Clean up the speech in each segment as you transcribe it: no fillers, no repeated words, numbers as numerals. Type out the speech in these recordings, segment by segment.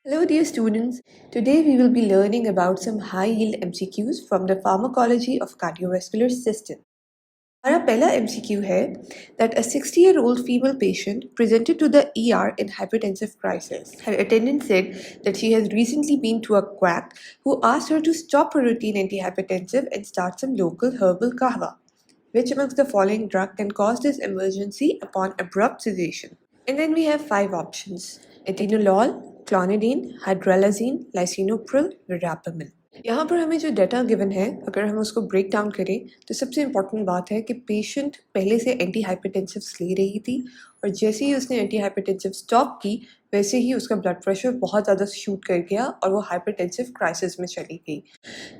Hello, dear students. Today we will be learning about some high-yield MCQs from the pharmacology of cardiovascular system. हमारा पहला MCQ है that a 60-year-old female patient presented to the ER in hypertensive crisis. Her attendant said that she has recently been to a quack who asked her to stop her routine antihypertensive and start some local herbal kahwa. Which amongst the following drug can cause this emergency upon abrupt sedation? And then we have 5 options: atenolol, clonidine, hydralazine, lisinopril, verapamil. यहाँ पर हमें जो data given है, अगर हम उसको break down करें तो सबसे इम्पॉर्टेंट बात है कि पेशेंट पहले से एंटी हाइपरटेंसिव्स ले रही थी और जैसे ही उसने एंटी हाइपरटेंसिव स्टॉप की वैसे ही उसका ब्लड प्रेशर बहुत ज़्यादा शूट कर गया और वो हाइपरटेंसिव क्राइसिस में चली गई।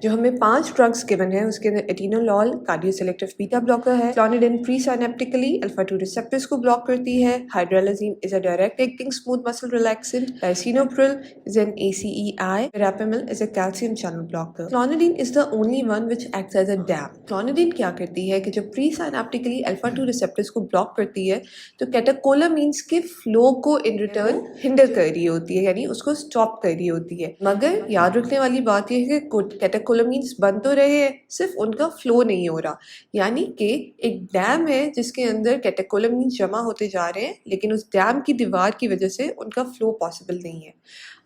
जो हमें 5 ड्रग्स गिवन है उसके अंदर atenolol cardio selective beta blocker है, clonidine pre synaptically alpha 2 receptors को ब्लॉक करती है, hydralazine is a direct acting smooth muscle relaxant, lisinopril is an ACEI, verapamil is a calcium channel blocker. Clonidine is the only one which acts as a dam. Clonidine क्या करती है कि जब pre synaptically alpha 2 receptors को block करती है तो catecholamines के फ्लो को इन रिटर्न हिंडर कर रही होती है, यानी उसको स्टॉप कर रही होती है। मगर याद रखने वाली बात यह है कि कैटेकोलामीन्स बन तो रहे हैं, सिर्फ उनका फ्लो नहीं हो रहा, यानी कि एक डैम है जिसके अंदर कैटेकोलामीन्स जमा होते जा रहे हैं लेकिन उस डैम की दीवार की वजह से उनका फ्लो पॉसिबल नहीं है।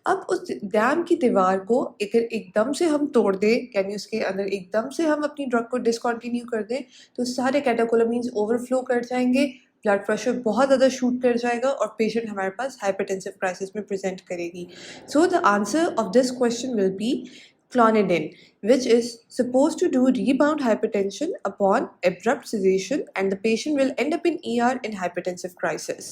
अब उस डैम की दीवार को एकदम से हम तोड़ दें, यानी उसके अंदर एकदम से हम अपनी ड्रग को डिसकंटिन्यू कर दें तो सारे कैटेकोलामीन्स ओवरफ्लो कर जाएंगे, ब्लड प्रेशर बहुत ज़्यादा शूट कर जाएगा और पेशेंट हमारे पास हाइपरटेंसिव क्राइसिस में प्रेजेंट करेगी। So the answer of this question will be clonidine, which is supposed to do rebound hypertension upon abrupt sedation and the patient will end up in ER in hypertensive crisis.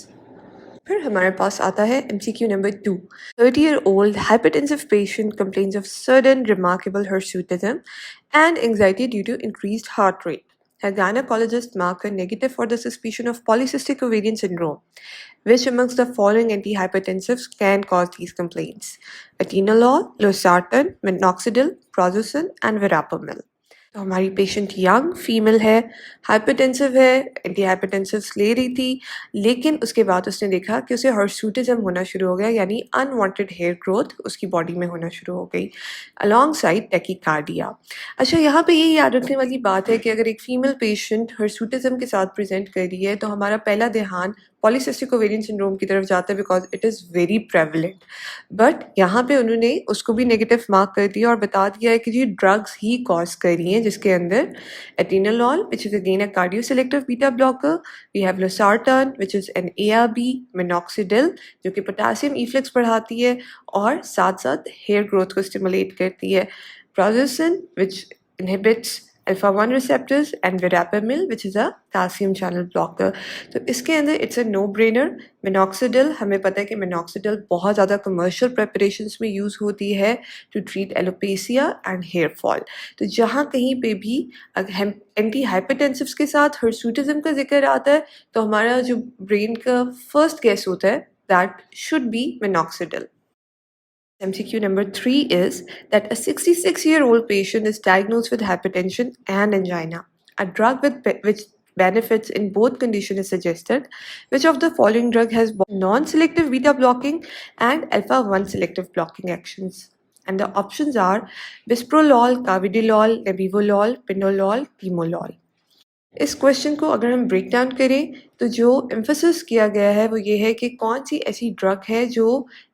फिर हमारे पास आता है MCQ number 2. 30-year-old hypertensive patient complains of sudden remarkable hirsutism and anxiety due to increased heart rate. Her gynecologist marked her negative for the suspicion of polycystic ovarian syndrome. Which amongst the following antihypertensives can cause these complaints? Atenolol, losartan, minoxidil, prazosin, and verapamil. तो हमारी patient young female है, hypertensive है, anti हाइपरटेंसिव्स ले रही थी, लेकिन उसके बाद उसने देखा कि उसे हर्सूटिज्म होना शुरू हो गया, यानी अनवांटेड हेयर ग्रोथ उसकी बॉडी में होना शुरू हो गई अलॉन्ग साइड टैकीकार्डिया। अच्छा, यहाँ पे ये याद रखने वाली बात है कि अगर एक फीमेल पेशेंट हर्सूटिज्म के साथ प्रेजेंट कर रही है तो हमारा पहला ध्यान पॉलीसिस्टिक ओवेरियन सिंड्रोम की तरफ जाता है because it is very prevalent. But यहाँ पे उन्होंने उसको भी नेगेटिव मार्क कर दिया और बता दिया है कि जी ड्रग्स ही कॉज कर रही हैं, जिसके अंदर atenolol which is again a cardio selective beta blocker, we have losartan which is an ARB, minoxidil जो कि पोटेशियम इफ्लक्स बढ़ाती है और साथ साथ हेयर ग्रोथ को स्टिमुलेट करती है, prazosin which inhibits alpha 1 receptors and verapamil which is a calcium channel blocker। तो इसके अंदर it's a no brainer. Minoxidil, हमें पता है कि मिनॉक्सिडिल बहुत ज़्यादा कमर्शियल प्रेपरेशंस में यूज़ होती है to treat alopecia and hair fall. तो जहाँ कहीं पे भी हम एंटी हाइपरटेंसिव्स के साथ हिर्सुटिज्म का जिक्र आता है तो हमारा जो ब्रेन का फर्स्ट गेस होता है that should be minoxidil. MCQ number 3 is that a 66-year-old patient is diagnosed with hypertension and angina. A drug which benefits in both conditions is suggested. Which of the following drug has both non-selective beta blocking and alpha 1 selective blocking actions? And the options are bisoprolol, carvedilol, nebivolol, pinolol, timolol. इस question को अगर हम break down करें तो जो emphasis किया गया है वो ये है कि कौन सी ऐसी ड्रग है जो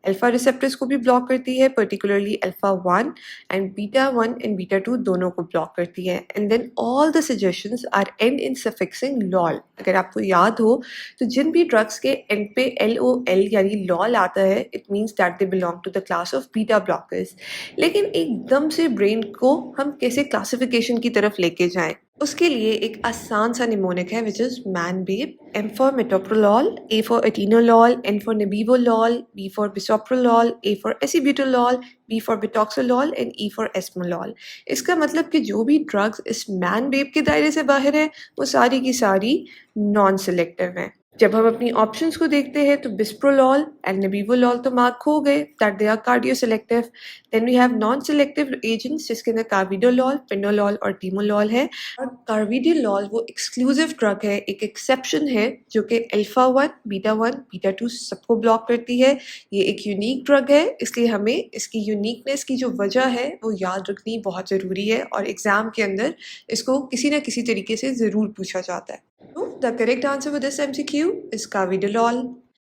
अल्फा रिसेप्टर्स को भी ब्लॉक करती है, particularly alpha 1 and beta 1 and beta 2 दोनों को ब्लॉक करती है। And then all the suggestions are and in suffixing lol. अगर आपको याद हो तो जिन भी ड्रग्स के एंड पे LOL यानी लॉल आता है it means that they belong to the class of beta blockers. लेकिन एकदम से ब्रेन को हम कैसे क्लासिफिकेशन की तरफ लेके जाएं, उसके लिए एक आसान सा निमोनिक है which is manbeb. M for metoprolol, A for atenolol, N for nebivolol, B for bisoprolol, A for acebutolol, B for bitoxolol and E for esmolol। इसका मतलब कि जो भी ड्रग्स इस मैनबेब के दायरे से बाहर हैं वो सारी की सारी नॉन सेलेक्टिव हैं। जब हम अपनी ऑप्शंस को देखते हैं तो बिस्प्रोलॉल एंड नेबिवोलॉल तो मार्क हो गए that they are cardio selective. Then we have non selective agents जिसके अंदर कार्बिडोलॉल, पिनोलॉल और टीमोलॉल है। और कार्बिडोलॉल वो एक्सक्लूसिव ड्रग है, एक एक्सेप्शन है जो कि अल्फा 1, बीटा 2 सबको ब्लॉक करती है। ये एक यूनिक ड्रग है, इसलिए हमें इसकी यूनिकनेस की जो वजह है वो याद रखनी बहुत ज़रूरी है और एग्ज़ाम के अंदर इसको किसी न किसी तरीके से ज़रूर पूछा जाता है। So, the correct answer for this MCQ is carvedilol.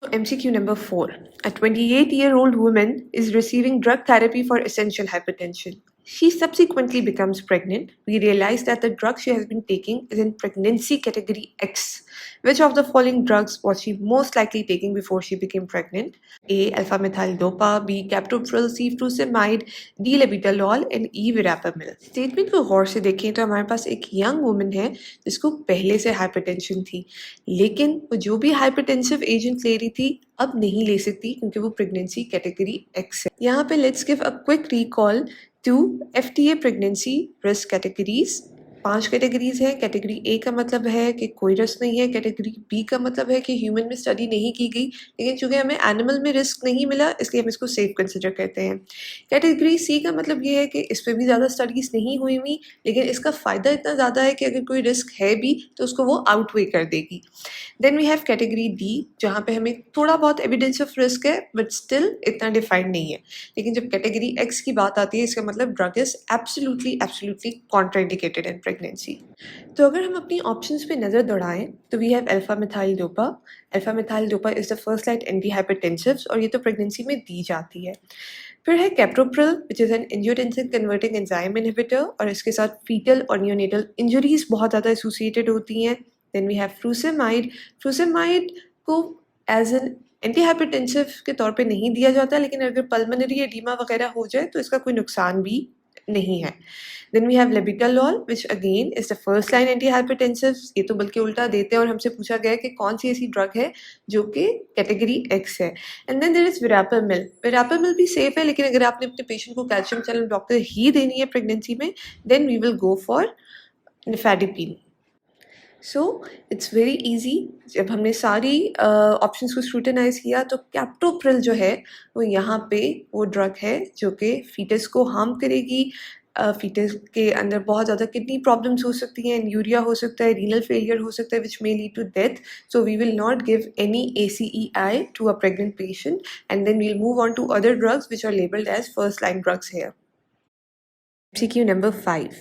So, MCQ number 4. A 28-year-old woman is receiving drug therapy for essential hypertension. She subsequently becomes pregnant. We realize that the drug she has been taking is in pregnancy category X. Which of the following drugs was she most likely taking before she became pregnant? A. Alpha-methyl-dopa, B. Captopril, C. Furosemide, D. Labetalol and E. Verapamil. Statement को गौर से देखें तो हमारे पास एक young woman है जिसको पहले से हाइपरटेंशन थी, लेकिन वो जो भी हाइपरटेंसिव एजेंट ले रही थी अब नहीं ले सकती क्योंकि वो प्रेगनेंसी कैटेगरी एक्स है। यहाँ पे let's give a quick recall to FDA pregnancy risk categories. 5 categories हैं। कैटेगरी ए का मतलब है कि कोई रिस्क नहीं है, कैटेगरी बी का मतलब है कि ह्यूमन में स्टडी नहीं की गई, लेकिन चूंकि हमें एनिमल में रिस्क नहीं मिला इसलिए हम इसको सेफ कंसिडर करते हैं। कैटेगरी सी का मतलब ये है कि इस पर भी ज़्यादा स्टडीज़ नहीं हुई हुई, लेकिन इसका फ़ायदा इतना ज़्यादा है कि अगर कोई रिस्क है भी तो उसको वो आउटवे कर देगी। Then we have category D जहाँ पे हमें थोड़ा बहुत एविडेंस ऑफ रिस्क है बट स्टिल इतना डिफाइंड नहीं है। लेकिन जब कैटेगरी एक्स की बात आती है इसका मतलब drug is absolutely contraindicated in pregnancy. तो अगर हम अपनी ऑप्शंस पे नज़र दौड़ाएं तो we have alpha methyl dopa. Alpha methyl dopa is the first line anti hypertensives और ये तो प्रेगनेंसी में दी जाती है। फिर है captopril which is N angiotensin converting enzyme inhibitor और इसके साथ फीटल और न्यूनेटल इंजरीज बहुत ज़्यादा एसोसिएटेड होती हैं। Then we have frusemide. Frusemide को एज एन एंटी हाइपरटेंसिव के तौर पे नहीं दिया जाता, लेकिन अगर पल्मोनरी एडीमा वगैरह हो जाए तो इसका कोई नुकसान भी नहीं है। Then we have labetalol which again is the first line anti hypertensive. ये तो बल्कि उल्टा देते हैं और हमसे पूछा गया है कि कौन सी ऐसी ड्रग है जो कि कैटेगरी एक्स है। And then there is verapamil. Verapamil भी सेफ है, लेकिन अगर आपने अपने पेशेंट को कैल्शियम चैनल ब्लॉकर ही देनी है प्रेगनेंसी में then we will go for nifedipine. So it's very easy. जब हमने सारी ऑप्शंस को स्क्रूटनाइज किया तो कैप्टोप्रिल जो है वो यहाँ पे वो ड्रग है जो कि फीटस को हार्म करेगी। फीटस के अंदर बहुत ज़्यादा किडनी प्रॉब्लम्स हो सकती हैं, यूरिया हो सकता है, रीनल फेलियर हो सकता है which may lead to death. So we will not give any ACEI to a pregnant patient and then we'll move on to other drugs which are labelled as first line drugs here. MCQ number 5.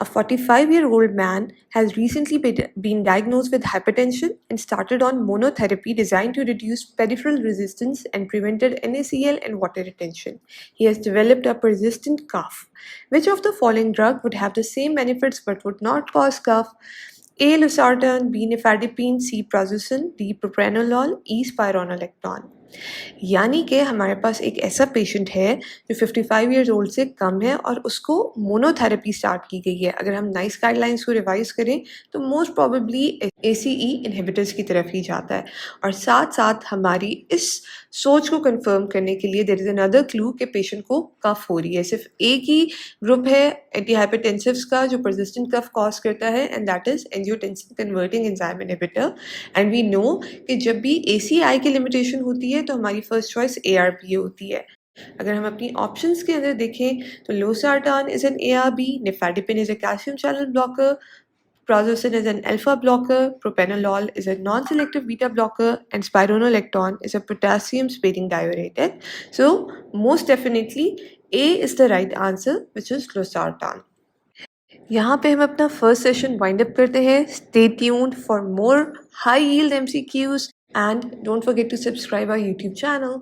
A 45-year-old man has recently been diagnosed with hypertension and started on monotherapy designed to reduce peripheral resistance and prevented NaCl and water retention. He has developed a persistent cough. Which of the following drug would have the same benefits but would not cause cough? A. Losartan, B. Nifedipine, C. Prazosin, D. Propranolol, E. Spironolactone। यानी कि हमारे पास एक ऐसा patient है जो 55 years old से कम है और उसको मोनोथेरेपी स्टार्ट की गई है। अगर हम नाइस गाइडलाइंस को रिवाइज करें तो मोस्ट प्रोबेबली ACE इनहिबिटर्स की तरफ ही जाता है। और साथ साथ हमारी इस सोच को कंफर्म करने के लिए देयर इज़ अनदर क्लू कि पेशेंट को कफ हो रही है। सिर्फ एक ही ग्रुप है एंटी हाइपरटेंसिव्स का जो परसिस्टेंट कफ कॉज करता है and that is angiotensin converting enzyme inhibitor. And we know कि जब भी ACI की लिमिटेशन होती है तो हमारी फर्स्ट चॉइस ARB होती है। अगर हम अपनी ऑप्शंस के अंदर देखें तो losartan is an ARB, nifedipine is a calcium channel blocker, prazosin is an alpha blocker, propranolol is a non-selective beta blocker, and spironolactone is a potassium sparing diuretic. So most definitely A is the right answer, which is losartan. यहाँ पे हम अपना first session wind up करते हैं। Stay tuned for more high yield MCQs and don't forget to subscribe our YouTube channel.